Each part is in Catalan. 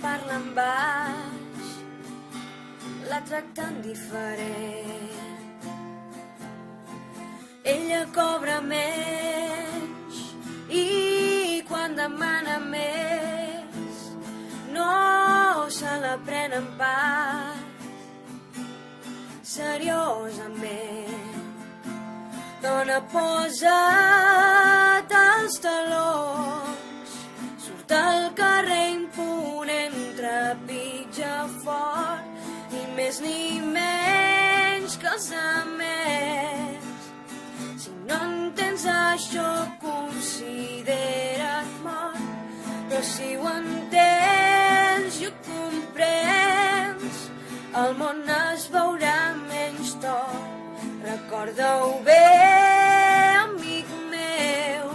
parla en baix, la tracten diferent. Ella cobra menys i quan demana més no se la prenen pas seriosament. Dona, posa't els talons, surt al carrer imponent, trepitja fort, ni més ni menys que els altres. Si no entens això, considera't mort, però si ho entens i ho comprens, el món es veurà menys tort. Recorda-ho bé, amic meu,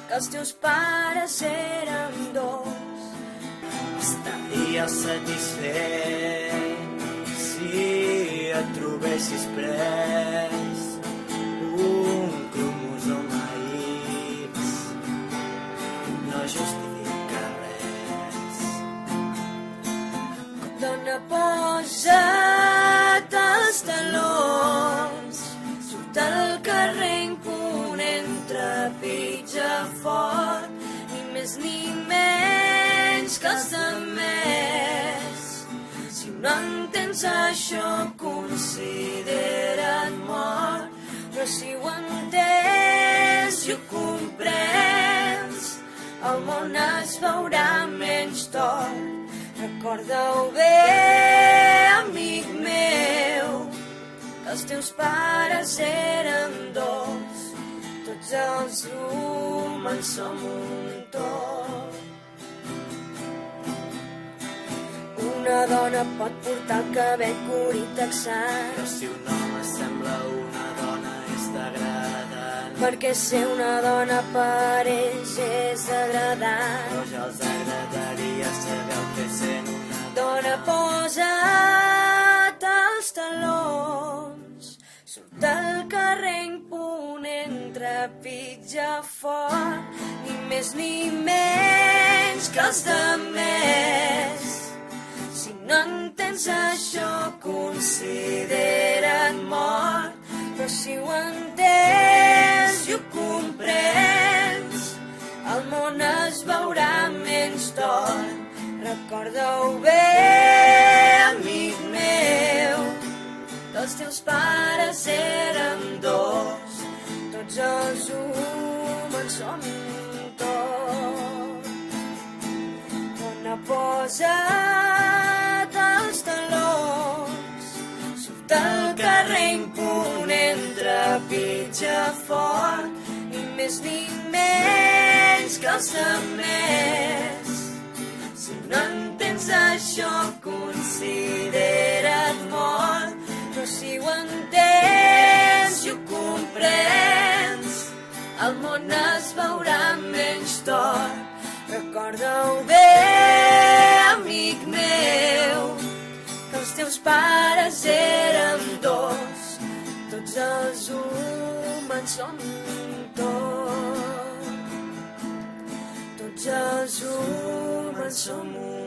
que els teus pares eren dos. Estaria satisfet si et trobessis pres un cromosoma X. No justifica res. Dona, posa't els talons, surt al carrer imponent, trepitja fort, ni més ni menys que els altres. Si no entens això, considera't mort, però si ho entens i ho comprens, el món es veurà menys tort. Recorda-ho bé, amic meu, que els teus pares eren dos. Tots els humans som un tot. Una dona pot portar el cabell curt i texat, però si un home sembla una dona és degradant. perquè ser una dona per ells és degradant. Però ja els agradaria saber el que sent una Dona, posa't els talons, surt al carrer imponent, trepitja fort, ni més ni menys que els altres. Si no entens això, considera't mort, però si ho entens i ho comprens, el món es veurà menys tort. Recorda-ho bé, amic meu, que els teus pares eren dos. Tots els humans som un tot. Dona, posa't els talons, surt al carrer imponent, trepitja fort, ni més ni menys que els altres. Si no entens això, considera't mort, però si ho entens i ho comprens, el món es veurà menys tort. Recorda-ho bé, amic meu, que els teus pares eren dos. Tots els humans som un tot. Tots els humans som un